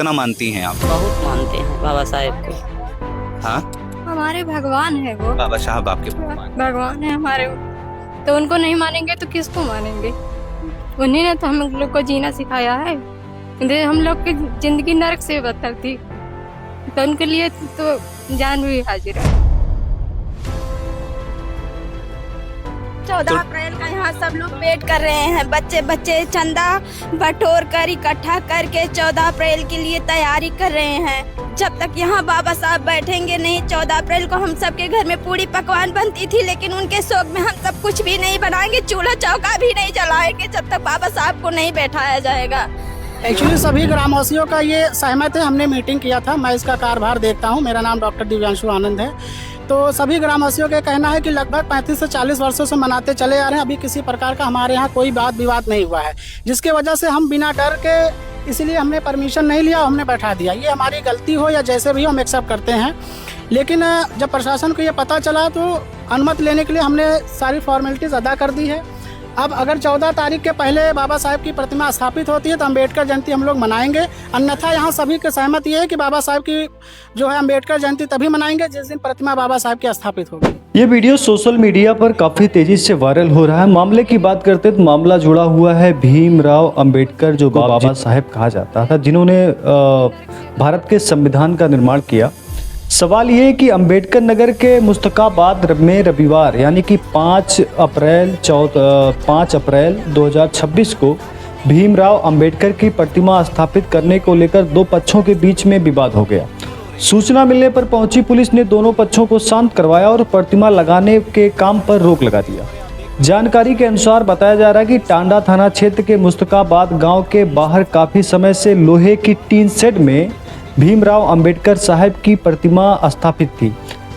कितना मानती हैं आप? बहुत मानते हैं बाबा साहेब को। हाँ, हमारे भगवान है वो, बाबा साहब आपके भगवान। भगवान है हमारे। तो उनको नहीं मानेंगे तो किसको मानेंगे? उन्हीं ने तो हम लोग को जीना सिखाया है। हम लोग की जिंदगी नरक से बदतर थी, तो उनके लिए तो जान भी हाजिर है। 14 अप्रैल का यहाँ सब लोग वेट कर रहे हैं। बच्चे बच्चे चंदा बटोर कर इकट्ठा करके 14 अप्रैल के लिए तैयारी कर रहे हैं। जब तक यहाँ बाबा साहब बैठेंगे नहीं, 14 अप्रैल को हम सबके घर में पूरी पकवान बनती थी, लेकिन उनके शौक में हम सब कुछ भी नहीं बनाएंगे, चूल्हा चौका भी नहीं जलाएंगे जब तक बाबा साहब को नहीं बैठाया जाएगा। एक्चुअली सभी ग्रामवासियों का ये सहमत है। हमने मीटिंग किया था, मैं इसका कार्यभार देखता हूँ। मेरा नाम डॉक्टर दिव्यांशु आनंद है। तो सभी ग्रामवासियों का कहना है कि लगभग 35 से 40 वर्षों से मनाते चले आ रहे हैं। अभी किसी प्रकार का हमारे यहाँ कोई वाद विवाद नहीं हुआ है, जिसके वजह से हम बिना डर के, इसलिए हमने परमिशन नहीं लिया, हमने बैठा दिया। ये हमारी गलती हो या जैसे भी हम एक्सेप्ट करते हैं। लेकिन जब प्रशासन को ये पता चला तो अनुमति लेने के लिए हमने सारी फॉर्मेलिटीज़ अदा कर दी है। अब अगर 14 तारीख के पहले बाबा साहेब की प्रतिमा स्थापित होती है तो अम्बेडकर जयंती हम लोग मनाएंगे। अन्यथा यहाँ सभी के सहमत ये है कि बाबा साहेब की जो है अम्बेडकर जयंती तभी मनाएंगे जिस दिन प्रतिमा बाबा साहेब की स्थापित होगी। ये वीडियो सोशल मीडिया पर काफ़ी तेज़ी से वायरल हो रहा है। मामले की बात करते तो मामला जुड़ा हुआ है भीमराव अंबेडकर, जो बाबा साहेब कहा जाता था, जिन्होंने भारत के संविधान का निर्माण किया। सवाल ये है कि अंबेडकर नगर के मुस्तकाबाद में रविवार यानी कि 5 अप्रैल 2026 को भीमराव अंबेडकर की प्रतिमा स्थापित करने को लेकर दो पक्षों के बीच में विवाद हो गया। सूचना मिलने पर पहुंची पुलिस ने दोनों पक्षों को शांत करवाया और प्रतिमा लगाने के काम पर रोक लगा दिया। जानकारी के अनुसार बताया जा रहा है कि टांडा थाना क्षेत्र के मुस्तकाबाद गाँव के बाहर काफ़ी समय से लोहे की टीन शेड में भीमराव अंबेडकर साहब की प्रतिमा स्थापित थी,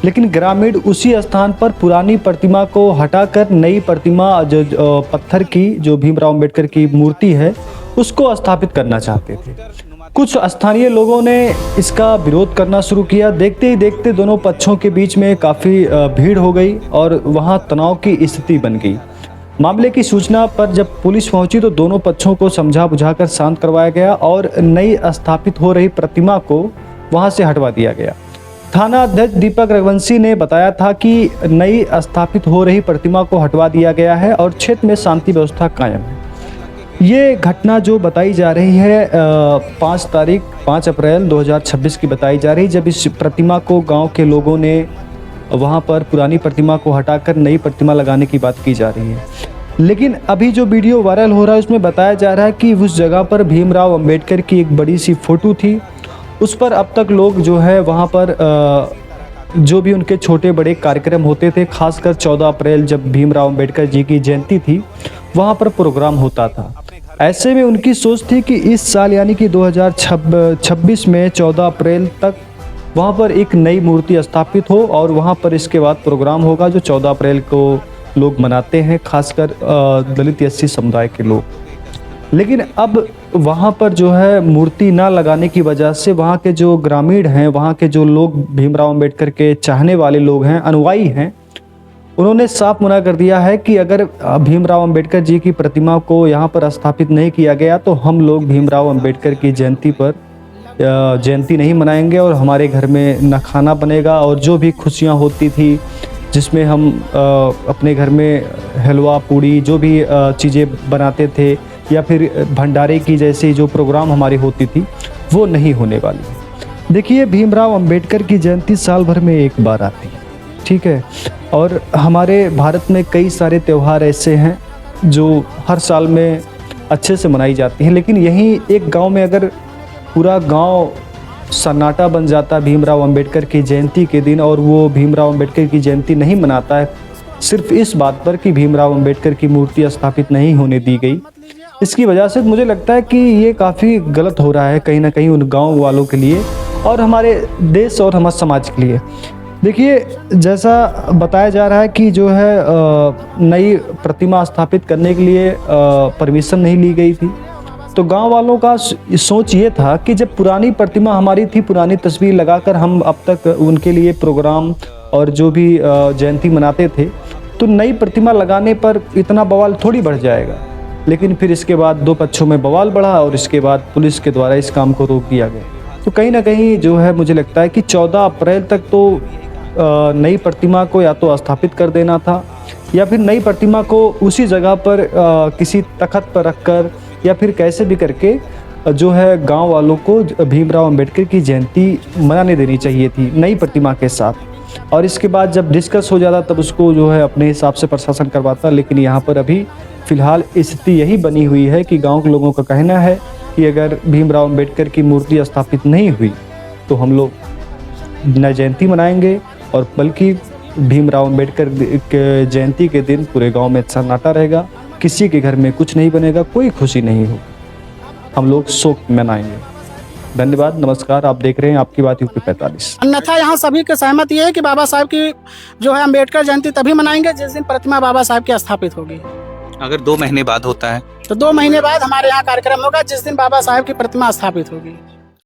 लेकिन ग्रामीण उसी स्थान पर पुरानी प्रतिमा को हटाकर नई प्रतिमा जो पत्थर की, जो भीमराव अंबेडकर की मूर्ति है, उसको स्थापित करना चाहते थे। कुछ स्थानीय लोगों ने इसका विरोध करना शुरू किया। देखते ही देखते दोनों पक्षों के बीच में काफ़ी भीड़ हो गई और वहाँ तनाव की स्थिति बन गई। मामले की सूचना पर जब पुलिस पहुंची तो दोनों पक्षों को समझा बुझाकर शांत करवाया गया और नई स्थापित हो रही प्रतिमा को वहां से हटवा दिया गया। थाना अध्यक्ष दीपक रघुवंशी ने बताया था कि नई स्थापित हो रही प्रतिमा को हटवा दिया गया है और क्षेत्र में शांति व्यवस्था कायम है। ये घटना जो बताई जा रही है 5 अप्रैल 2026 की बताई जा रही, जब इस प्रतिमा को गाँव के लोगों ने वहाँ पर पुरानी प्रतिमा को हटाकर नई प्रतिमा लगाने की बात की जा रही है। लेकिन अभी जो वीडियो वायरल हो रहा है उसमें बताया जा रहा है कि उस जगह पर भीमराव अंबेडकर की एक बड़ी सी फोटो थी। उस पर अब तक लोग जो है वहाँ पर जो भी उनके छोटे बड़े कार्यक्रम होते थे, खासकर 14 अप्रैल जब भीमराव अंबेडकर जी की जयंती थी, वहाँ पर प्रोग्राम होता था। ऐसे में उनकी सोच थी कि इस साल यानी कि 2026 में 14 अप्रैल तक वहाँ पर एक नई मूर्ति स्थापित हो और वहाँ पर इसके बाद प्रोग्राम होगा जो 14 अप्रैल को लोग मनाते हैं, खासकर दलित एससी समुदाय के लोग। लेकिन अब वहाँ पर जो है मूर्ति ना लगाने की वजह से वहाँ के जो ग्रामीण हैं, वहाँ के जो लोग भीमराव अंबेडकर के चाहने वाले लोग हैं, अनुयायी हैं, उन्होंने साफ मना कर दिया है कि अगर भीमराव अंबेडकर जी की प्रतिमा को यहाँ पर स्थापित नहीं किया गया तो हम लोग भीमराव अंबेडकर की जयंती नहीं मनाएंगे और हमारे घर में न खाना बनेगा और जो भी खुशियाँ होती थी जिसमें हम अपने घर में हलवा पूड़ी जो भी चीज़ें बनाते थे या फिर भंडारे की जैसे जो प्रोग्राम हमारी होती थी वो नहीं होने वाली है। देखिए, भीमराव अंबेडकर की जयंती साल भर में एक बार आती है, ठीक है, और हमारे भारत में कई सारे त्यौहार ऐसे हैं जो हर साल में अच्छे से मनाई जाती हैं। लेकिन यहीं एक गाँव में अगर पूरा गांव सन्नाटा बन जाता भीमराव अंबेडकर की जयंती के दिन और वो भीमराव अंबेडकर की जयंती नहीं मनाता है सिर्फ इस बात पर कि भीमराव अंबेडकर की मूर्ति स्थापित नहीं होने दी गई, इसकी वजह से मुझे लगता है कि ये काफ़ी गलत हो रहा है कहीं ना कहीं उन गांव वालों के लिए और हमारे देश और हमारे समाज के लिए। देखिए, जैसा बताया जा रहा है कि जो है नई प्रतिमा स्थापित करने के लिए परमिशन नहीं ली गई थी, तो गांव वालों का सोच ये था कि जब पुरानी प्रतिमा हमारी थी, पुरानी तस्वीर लगाकर हम अब तक उनके लिए प्रोग्राम और जो भी जयंती मनाते थे, तो नई प्रतिमा लगाने पर इतना बवाल थोड़ी बढ़ जाएगा। लेकिन फिर इसके बाद दो पक्षों में बवाल बढ़ा और इसके बाद पुलिस के द्वारा इस काम को रोक दिया गया। तो कहीं ना कहीं जो है मुझे लगता है कि 14 अप्रैल तक तो नई प्रतिमा को या तो स्थापित कर देना था या फिर नई प्रतिमा को उसी जगह पर किसी तख्त पर रखकर या फिर कैसे भी करके जो है गांव वालों को भीमराव अंबेडकर की जयंती मनाने देनी चाहिए थी नई प्रतिमा के साथ। और इसके बाद जब डिस्कस हो जाता तब उसको जो है अपने हिसाब से प्रशासन करवाता। लेकिन यहाँ पर अभी फ़िलहाल स्थिति यही बनी हुई है कि गांव के लोगों का कहना है कि अगर भीमराव अंबेडकर की मूर्ति स्थापित नहीं हुई तो हम लोग न जयंती मनाएंगे और बल्कि भीमराव अंबेडकर के जयंती के दिन पूरे गांव में सन्नाटा रहेगा, किसी के घर में कुछ नहीं बनेगा, कोई खुशी नहीं होगी, हम लोग शोक मनाएंगे। धन्यवाद, नमस्कार। आप देख रहे हैं आपकी बात यूपी 45। अन्यथा यहाँ सभी की सहमति है कि बाबा साहब की जो है अम्बेडकर जयंती तभी मनाएंगे जिस दिन प्रतिमा बाबा साहब की स्थापित होगी। अगर 2 महीने बाद होता है तो 2 महीने बाद हमारे यहाँ कार्यक्रम होगा जिस दिन बाबा साहब की प्रतिमा स्थापित होगी।